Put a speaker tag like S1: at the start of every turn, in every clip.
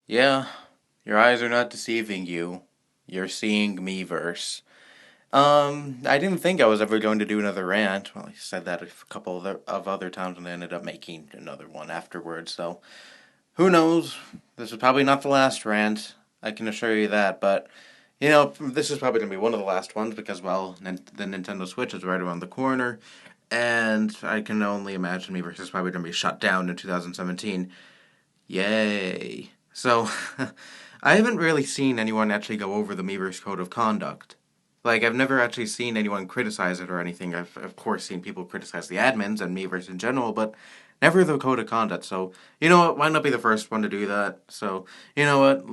S1: Yeah, your eyes are not deceiving you. You're seeing Miiverse. I didn't think I was ever going to do another rant. Well, I said that a couple of other times and I ended up making another one afterwards, so who knows? This is probably not the last rant. I can assure you that, but this is probably going to be one of the last ones because, well, the Nintendo Switch is right around the corner, and I can only imagine Miiverse is probably going to be shut down in 2017. Yay. So, I haven't really seen anyone actually go over the Miiverse Code of Conduct. Like, I've never actually seen anyone criticize it or anything. I've, of course, seen people criticize the admins and Miiverse in general, but never the Code of Conduct. So, you know what? Why not be the first one to do that? So, you know what?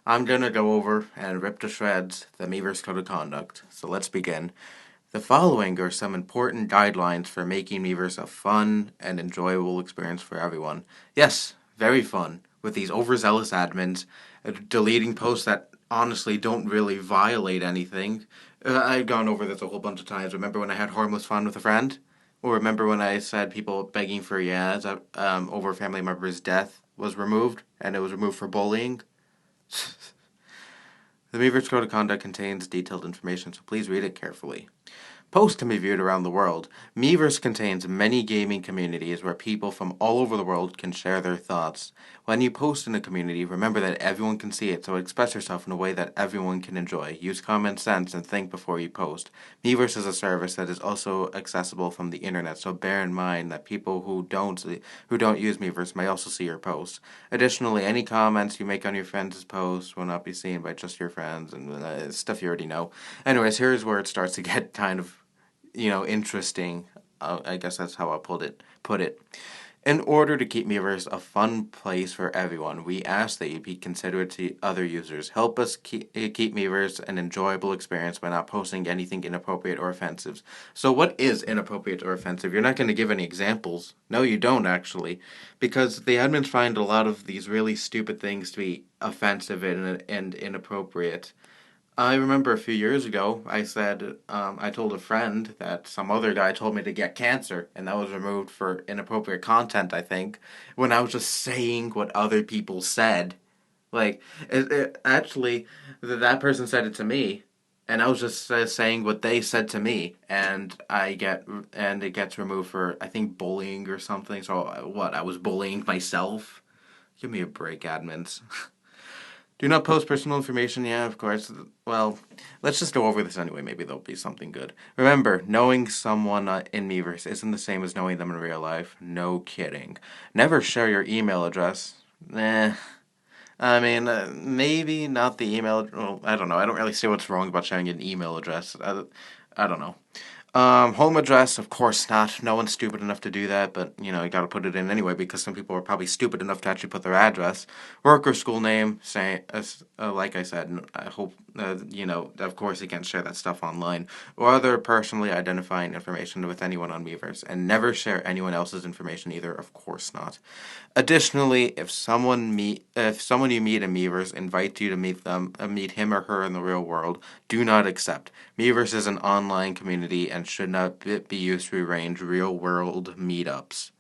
S1: I'm gonna go over and rip to shreds the Miiverse Code of Conduct. So, let's begin. The following are some important guidelines for making Miiverse a fun and enjoyable experience for everyone. Yes, very fun, with these overzealous admins deleting posts that honestly don't really violate anything. I've gone over this a whole bunch of times. Remember when I had harmless fun with a friend? Or remember when I said people begging for yads over a family member's death was removed, and it was removed for bullying? The Miiverse Code of Conduct contains detailed information, so please read it carefully. Posts can be viewed around the world. Miiverse contains many gaming communities where people from all over the world can share their thoughts. When you post in a community, remember that everyone can see it, so express yourself in a way that everyone can enjoy. Use common sense and think before you post. Miiverse is a service that is also accessible from the internet, so bear in mind that people who don't use Miiverse may also see your posts. Additionally, any comments you make on your friends' posts will not be seen by just your friends and stuff you already know. Anyways, here's where it starts to get kind of interesting. I guess that's how I put it. In order to keep Miiverse a fun place for everyone, we ask that you be considerate to other users. Help us keep Miiverse an enjoyable experience by not posting anything inappropriate or offensive. So, what is inappropriate or offensive? You're not going to give any examples. No, you don't actually, because the admins find a lot of these really stupid things to be offensive and inappropriate. I remember a few years ago, I told a friend that some other guy told me to get cancer, and that was removed for inappropriate content, I think, when I was just saying what other people said. Like, actually, that person said it to me, and I was just saying what they said to me, and it gets removed for, I think, bullying or something. So, what, I was bullying myself? Give me a break, admins. Do not post personal information. Yeah, of course. Well, let's just go over this anyway. Maybe there'll be something good. Remember, knowing someone in Miiverse isn't the same as knowing them in real life. No kidding. Never share your email address. Eh. I mean, maybe not the email. Well, I don't know. I don't really see what's wrong about sharing an email address. I don't know. Home address, of course not. No one's stupid enough to do that, but you gotta put it in anyway because some people are probably stupid enough to actually put their address. Work or school name, say, like I said, I hope, of course you can't share that stuff online or other personally identifying information with anyone on Miiverse, and never share anyone else's information either, of course not. Additionally, if someone you meet in Miiverse invites you to meet him or her in the real world, do not accept. Miiverse is an online community and should not be used to arrange real world meetups.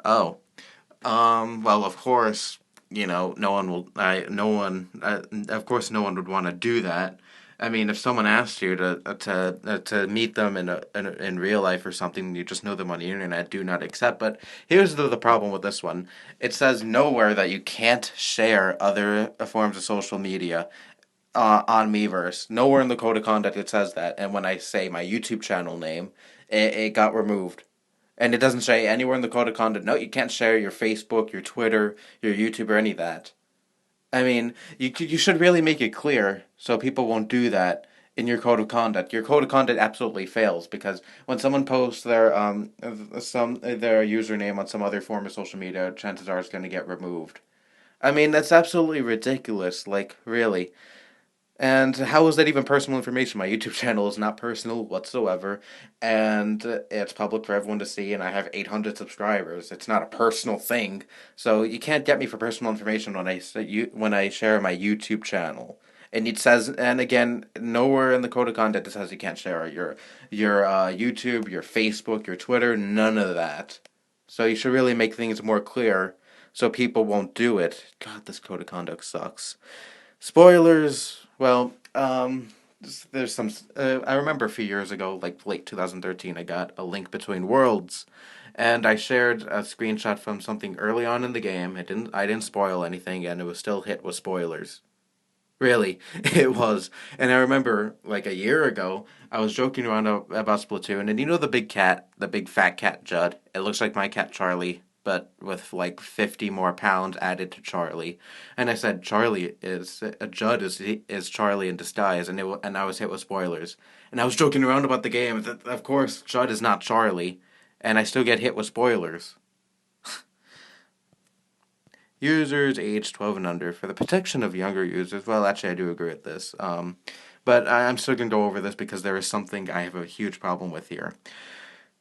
S1: Oh, well, of course, no one will. No one. Of course, no one would want to do that. I mean, if someone asked you to meet them in real life or something, you just know them on the internet. Do not accept. But here's the problem with this one. It says nowhere that you can't share other forms of social media on Miiverse. Nowhere in the code of conduct it says that. And when I say my YouTube channel name, it got removed. And it doesn't say anywhere in the code of conduct, no, you can't share your Facebook, your Twitter, your YouTube, or any of that. I mean, you should really make it clear so people won't do that in your code of conduct. Your code of conduct absolutely fails because when someone posts their username on some other form of social media, chances are it's going to get removed. I mean, that's absolutely ridiculous. Like, really. And how is that even personal information? My YouTube channel is not personal whatsoever, and it's public for everyone to see, and I have 800 subscribers. It's not a personal thing, so you can't get me for personal information when I share my YouTube channel. And it says, and again, nowhere in the code of conduct it says you can't share your YouTube, your Facebook, your Twitter, none of that. So you should really make things more clear so people won't do it. God, this code of conduct sucks. Spoilers, well, there's some. I remember a few years ago, like late 2013, I got a link between worlds, and I shared a screenshot from something early on in the game. I didn't spoil anything, and it was still hit with spoilers. Really, it was. And I remember, like a year ago, I was joking around about Splatoon, and you know the big cat, the big fat cat Judd? It looks like my cat Charlie, but with like 50 more pounds added to Charlie. And I said, Judd is Charlie in disguise, and I was hit with spoilers. And I was joking around about the game. Of course, Judd is not Charlie, and I still get hit with spoilers. Users age 12 and under for the protection of younger users. Well, actually, I do agree with this. But I'm still going to go over this because there is something I have a huge problem with here.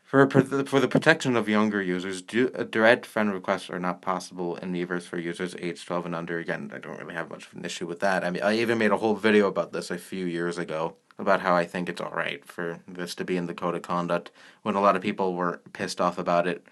S1: For the protection of younger users, direct friend requests are not possible in Miiverse for users aged 12 and under. Again, I don't really have much of an issue with that. I mean, I even made a whole video about this a few years ago about how I think it's alright for this to be in the code of conduct when a lot of people were pissed off about it.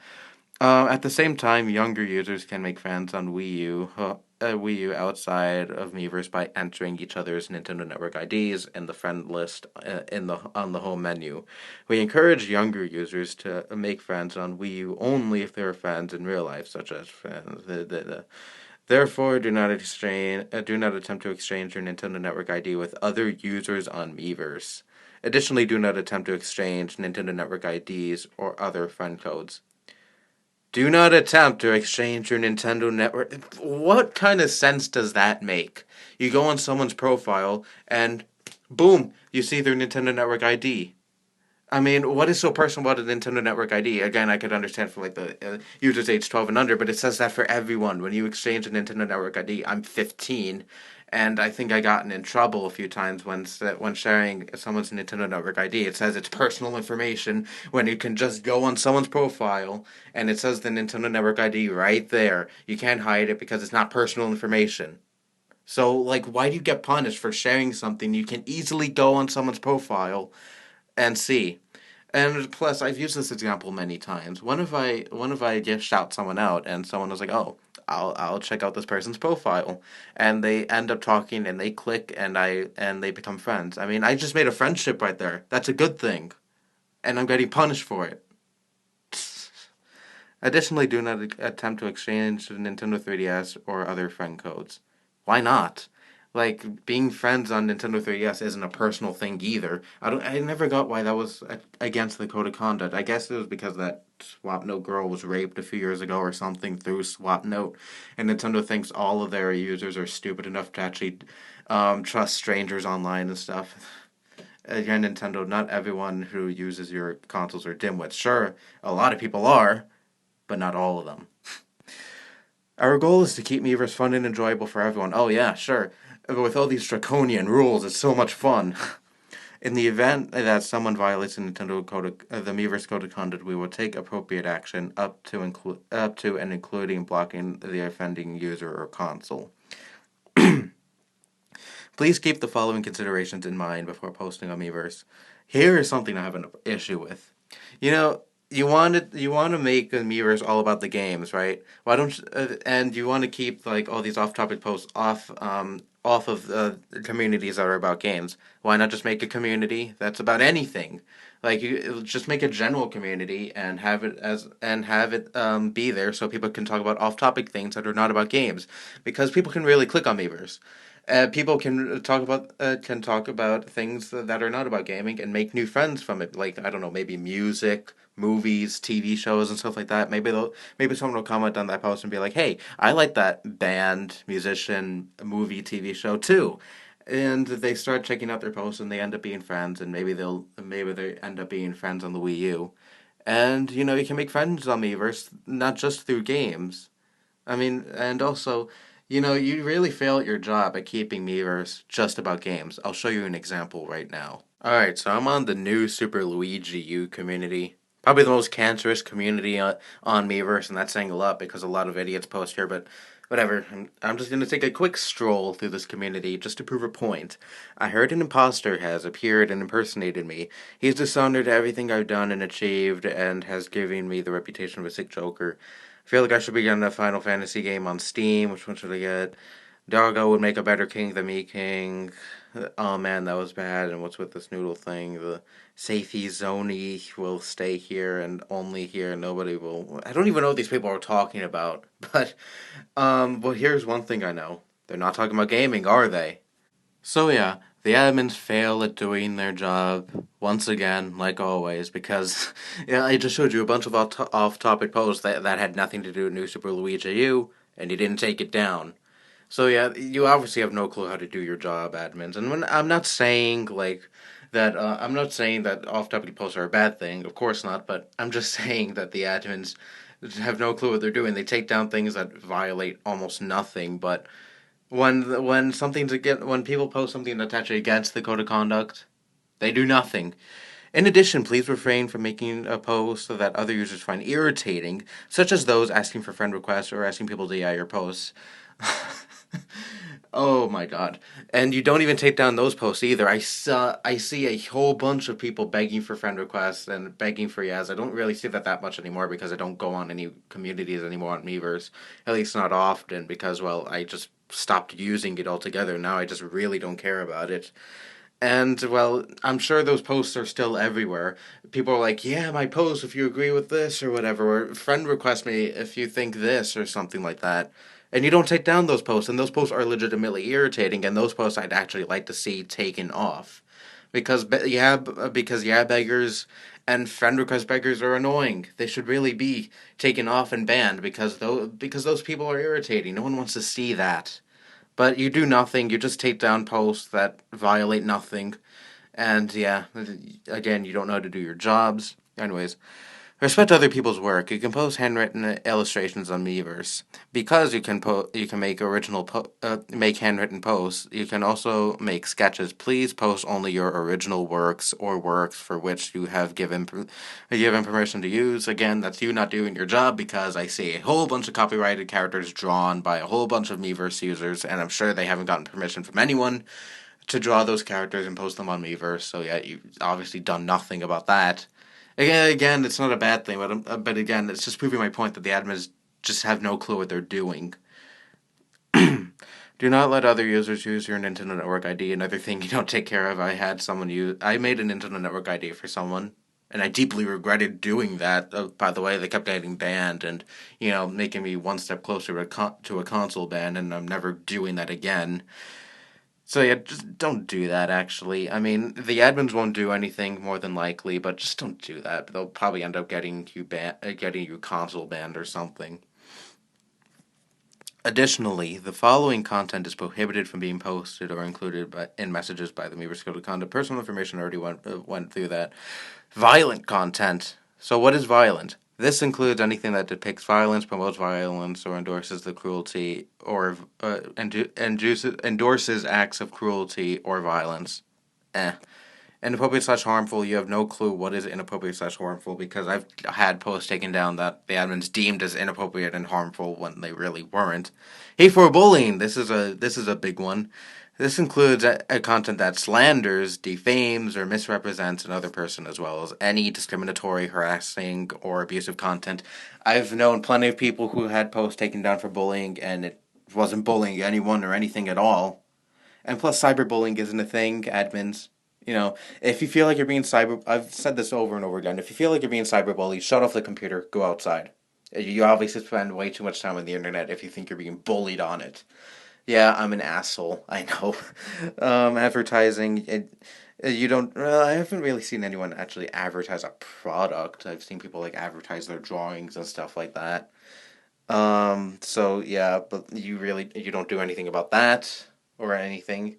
S1: At the same time, younger users can make friends on Wii U outside of Miiverse by entering each other's Nintendo Network IDs in the friend list on the home menu. We encourage younger users to make friends on Wii U only if they are friends in real life, such as friends. Therefore, do not attempt to exchange your Nintendo Network ID with other users on Miiverse. Additionally, do not attempt to exchange Nintendo Network IDs or other friend codes. Do not attempt to exchange your Nintendo Network. What kind of sense does that make? You go on someone's profile and boom, you see their Nintendo Network ID. I mean, what is so personal about a Nintendo Network ID? Again, I could understand for like the users age 12 and under, but it says that for everyone. When you exchange a Nintendo Network ID, I'm 15, and I think I gotten in trouble a few times when sharing someone's Nintendo Network ID. It says it's personal information when you can just go on someone's profile and it says the Nintendo Network ID right there. You can't hide it because it's not personal information. So, like, why do you get punished for sharing something you can easily go on someone's profile and see? And plus, I've used this example many times. What if I just shout someone out and someone was like, "Oh, I'll check out this person's profile," and they end up talking and they click and they become friends. I mean, I just made a friendship right there. That's a good thing, and I'm getting punished for it. Additionally, do not attempt to exchange the Nintendo 3DS or other friend codes. Why not? Like being friends on Nintendo 3DS isn't a personal thing either. I never got why that was against the code of conduct. I guess it was because that Swap Note girl was raped a few years ago or something through Swap Note, and Nintendo thinks all of their users are stupid enough to actually trust strangers online and stuff. Again, Nintendo, not everyone who uses your consoles are dimwits. Sure, a lot of people are, but not all of them. Our goal is to keep Miiverse fun and enjoyable for everyone. Oh yeah, sure. But with all these draconian rules, it's so much fun. In the event that someone violates the Miiverse Code of Conduct, we will take appropriate action up to and including blocking the offending user or console. Please keep the following considerations in mind before posting on Miiverse. Here is something I have an issue with. You know, you want to make a Miiverse all about the games, right? Why don't you, and you want to keep like all these off-topic posts off of the communities that are about games. Why not just make a community that's about anything? Like you just make a general community and have it be there so people can talk about off-topic things that are not about games, because people can really click on Miiverse. People can talk about things that are not about gaming and make new friends from it. Like I don't know, maybe music, movies, TV shows, and stuff like that. Maybe someone will comment on that post and be like, "Hey, I like that band, musician, movie, TV show too." And they start checking out their posts and they end up being friends, and maybe they end up being friends on the Wii U. And you can make friends on Miiverse not just through games. I mean, and also, you really fail at your job at keeping Miiverse just about games. I'll show you an example right now. Alright, so I'm on the new Super Luigi U community. Probably the most cancerous community on Miiverse, and that's saying a lot because a lot of idiots post here, but whatever. I'm just going to take a quick stroll through this community just to prove a point. I heard an imposter has appeared and impersonated me. He's dishonored everything I've done and achieved and has given me the reputation of a sick joker. I feel like I should be getting a Final Fantasy game on Steam. Which one should I get? Dargo would make a better king than me king. Oh man, that was bad. And what's with this noodle thing? The Seifi Zoni will stay here and only here. Nobody will. I don't even know what these people are talking about. But here's one thing I know. They're not talking about gaming, are they? So yeah, the admins fail at doing their job once again, like always, because yeah, I just showed you a bunch of off-topic posts that had nothing to do with New Super Luigi U, and you didn't take it down. So yeah, you obviously have no clue how to do your job, admins. And I'm not saying like that. I'm not saying that off-topic posts are a bad thing. Of course not. But I'm just saying that the admins have no clue what they're doing. They take down things that violate almost nothing. But when people post something that's actually against the code of conduct, they do nothing. In addition, please refrain from making a post that other users find irritating, such as those asking for friend requests or asking people to DI your posts. Oh my god. And you don't even take down those posts either. I see a whole bunch of people begging for friend requests and begging for yes. I don't really see that much anymore because I don't go on any communities anymore on Miiverse. At least not often because well, I just stopped using it altogether. Now I just really don't care about it. And, well, I'm sure those posts are still everywhere. People are like, yeah, my post if you agree with this or whatever, or friend request me if you think this or something like that. And you don't take down those posts, and those posts are legitimately irritating, and those posts I'd actually like to see taken off. Because beggars and friend request beggars are annoying. They should really be taken off and banned because those people are irritating. No one wants to see that. But you do nothing. You just take down posts that violate nothing. And yeah, again, you don't know how to do your jobs. Anyways, respect other people's work. You can post handwritten illustrations on Miiverse because you can make make handwritten posts. You can also make sketches. Please post only your original works or works for which you have given permission to use. Again, that's you not doing your job because I see a whole bunch of copyrighted characters drawn by a whole bunch of Miiverse users, and I'm sure they haven't gotten permission from anyone to draw those characters and post them on Miiverse. So yeah, you've obviously done nothing about that. Again, it's not a bad thing, but again, it's just proving my point that the admins just have no clue what they're doing. Do not let other users use your Nintendo Network ID. Another thing you don't take care of. I made a Nintendo Network ID for someone, and I deeply regretted doing that. By the way, they kept getting banned, and making me one step closer to a console ban, and I'm never doing that again. So yeah, just don't do that. Actually, I mean, the admins won't do anything more than likely, but just don't do that. They'll probably end up getting you console banned or something. Additionally, the following content is prohibited from being posted or included in messages by the Miiverse Code of Conduct. Personal information already went through that. Violent content. So what is violent? This includes anything that depicts violence, promotes violence, or endorses the cruelty, or endorses acts of cruelty or violence. Eh. Inappropriate slash harmful, you have no clue what is inappropriate slash harmful because I've had posts taken down that the admins deemed as inappropriate and harmful when they really weren't. Hateful bullying, this is a big one. This includes a content that slanders, defames, or misrepresents another person, as well as any discriminatory, harassing, or abusive content. I've known plenty of people who had posts taken down for bullying, and it wasn't bullying anyone or anything at all. And plus, cyberbullying isn't a thing, admins. If you feel like you're being I've said this over and over again. If you feel like you're being cyberbullied, shut off the computer, go outside. You obviously spend way too much time on the internet if you think you're being bullied on it. Yeah, I'm an asshole. I know. Advertising. You don't. I haven't really seen anyone actually advertise a product. I've seen people like advertise their drawings and stuff like that. So yeah, but you don't do anything about that or anything.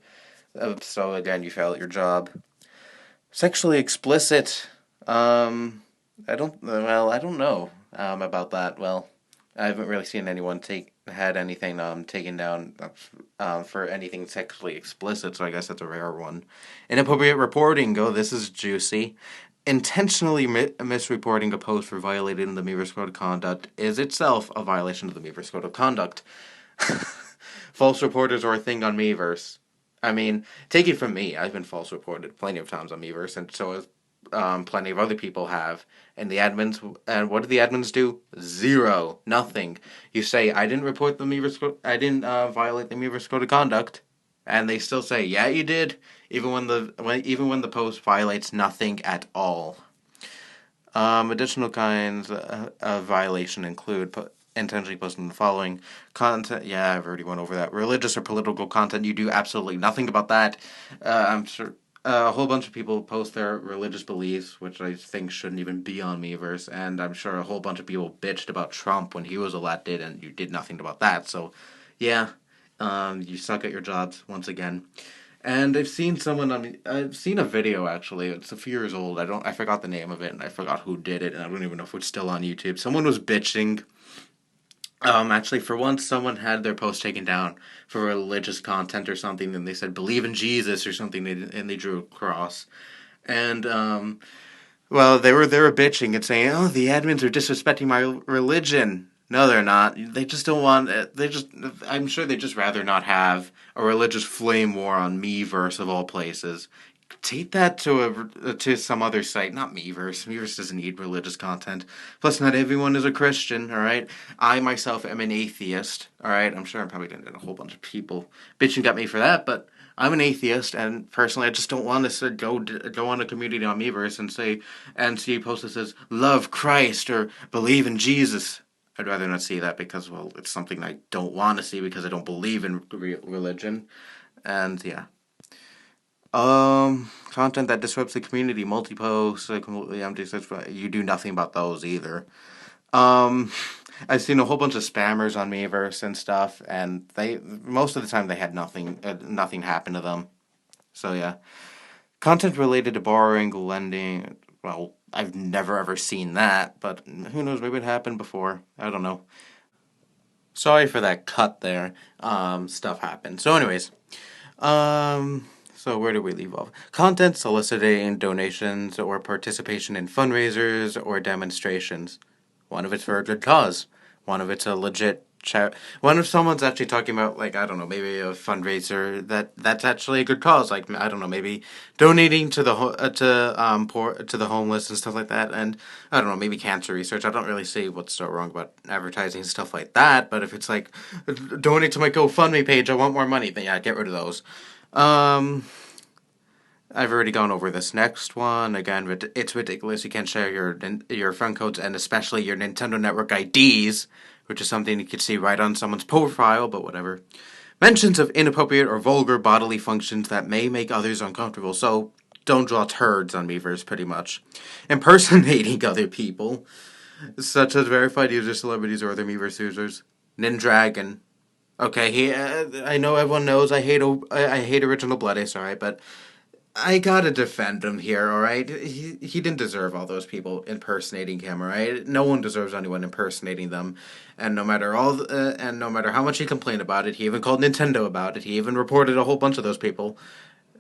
S1: So again, you fail at your job. Sexually explicit. I don't know about that. Well, I haven't really seen anyone had anything taken down for anything sexually explicit. So I guess that's a rare one. Inappropriate reporting. Oh, this is juicy. Intentionally misreporting a post for violating the Miiverse Code of Conduct is itself a violation of the Miiverse Code of Conduct. False reporters are a thing on Miiverse. I mean, take it from me. I've been false reported plenty of times on Miiverse, and so plenty of other people have. And what do the admins do? Zero, nothing. You say, I didn't report the Miiverse, I didn't violate the Miiverse code of conduct, and they still say, yeah, you did, even when the post violates nothing at all. Additional kinds of violation include intentionally posting the following content. Yeah, I've already went over that. Religious or political content, you do absolutely nothing about that. I'm sure a whole bunch of people post their religious beliefs, which I think shouldn't even be on Miiverse, and I'm sure a whole bunch of people bitched about Trump when he was elected, and you did nothing about that. So, yeah, you suck at your jobs once again. And I've seen I've seen a video actually. It's a few years old. I forgot the name of it, and I forgot who did it, and I don't even know if it's still on YouTube. Someone was bitching. Actually, for once, someone had their post taken down for religious content or something, and they said "believe in Jesus" or something, and they drew a cross. And well, they were bitching and saying, "Oh, the admins are disrespecting my religion." No, they're not. They just don't want. I'm sure they just rather not have a religious flame war on Miiverse of all places. Take that to some other site, not Miiverse. Miiverse doesn't need religious content. Plus, not everyone is a Christian. All right. I myself am an atheist. All right. I'm sure I'm probably gonna get a whole bunch of people bitching at me for that, but I'm an atheist, and personally, I just don't want to go on a community on Miiverse and see a post that says "Love Christ" or "Believe in Jesus." I'd rather not see that because, well, it's something I don't want to see because I don't believe in religion, and yeah. Content that disrupts the community, multi-posts, completely empty. You do nothing about those either. Um, I've seen a whole bunch of spammers on Miiverse and stuff, and they most of the time they had nothing happen to them. So yeah, content related to borrowing, lending. Well, I've never ever seen that, but who knows? Maybe it happened before. I don't know. Sorry for that cut there. Stuff happened. So, anyways, so where do we leave off? Content soliciting donations or participation in fundraisers or demonstrations. One of it's for a good cause. One of it's a legit one if someone's actually talking about, like, I don't know, maybe a fundraiser that's actually a good cause, like, I don't know, maybe donating to the poor, to the homeless and stuff like that, and I don't know, maybe cancer research. I don't really see what's so wrong about advertising stuff like that, but if it's like donate to my GoFundMe page, I want more money, then yeah, get rid of those. um I've already gone over this next one. Again, it's ridiculous. You can't share your phone codes and especially your Nintendo Network IDs, which is something you could see right on someone's profile, but whatever. Mentions of inappropriate or vulgar bodily functions that may make others uncomfortable. So don't draw turds on Miiverse, pretty much. Impersonating other people, such as verified users, celebrities, or other Miiverse users. Nindragon. Okay, I know everyone knows I hate Original Bloodies, alright, but I gotta defend him here, alright? He didn't deserve all those people impersonating him, alright? No one deserves anyone impersonating them. And no matter how much he complained about it, he even called Nintendo about it. He even reported a whole bunch of those people.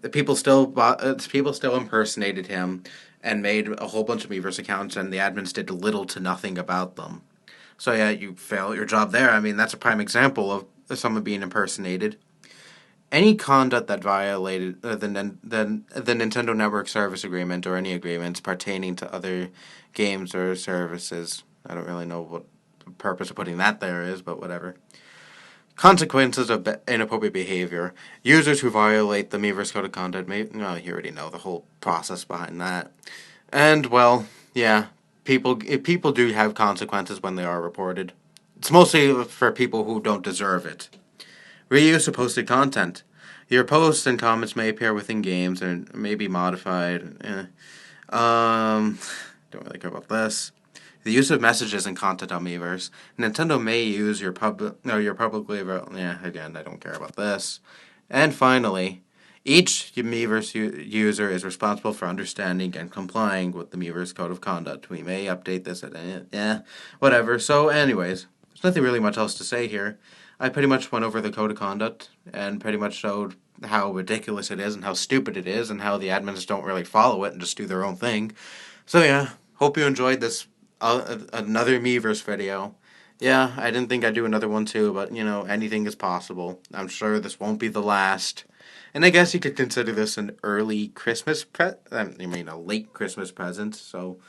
S1: The people still impersonated him and made a whole bunch of Miiverse accounts, and the admins did little to nothing about them. So yeah, you fail at your job there. I mean, that's a prime example of someone being impersonated. Any conduct that violated the Nintendo Network Service Agreement or any agreements pertaining to other games or services. I don't really know what the purpose of putting that there is, but whatever. Consequences of inappropriate behavior. Users who violate the Miiverse Code of Conduct you already know the whole process behind that. And, well, yeah, people do have consequences when they are reported. It's mostly for people who don't deserve it. Reuse of posted content. Your posts and comments may appear within games and may be modified. Don't really care about this. The use of messages and content on Miiverse. Nintendo may use your publicly available. Yeah, again, I don't care about this. And finally, each Miiverse user is responsible for understanding and complying with the Miiverse Code of Conduct. We may update this whatever. So, anyways, there's nothing really much else to say here. I pretty much went over the code of conduct and pretty much showed how ridiculous it is and how stupid it is and how the admins don't really follow it and just do their own thing. So yeah, hope you enjoyed this another Miiverse video. Yeah, I didn't think I'd do another one too, but anything is possible. I'm sure this won't be the last. And I guess you could consider this an early Christmas a late Christmas present. So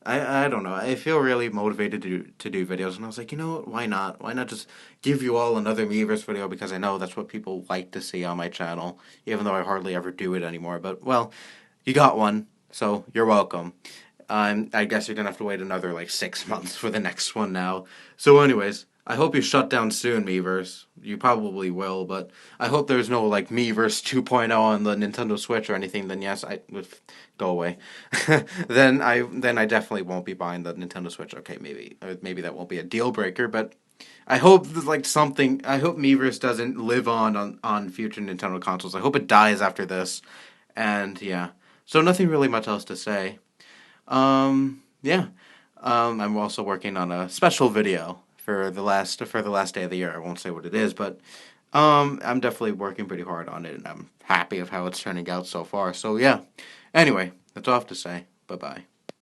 S1: I don't know. I feel really motivated to do videos, and I was like, you know what? Why not? Why not just give you all another Miiverse video because I know that's what people like to see on my channel, even though I hardly ever do it anymore. But well, you got one, so you're welcome. I guess you're gonna have to wait another like 6 months for the next one now. So, anyways, I hope you shut down soon, Miiverse. You probably will, but I hope there's no like Miiverse 2.0 on the Nintendo Switch or anything. Then yes, I would go away. then I definitely won't be buying the Nintendo Switch. Okay, maybe that won't be a deal breaker, but I hope like something. I hope Miiverse doesn't live on future Nintendo consoles. I hope it dies after this. And yeah, so nothing really much else to say. Yeah. I'm also working on a special video for the last day of the year. I won't say what it is, but I'm definitely working pretty hard on it, and I'm happy of how it's turning out so far. So yeah. Anyway, that's all I have to say. Bye bye.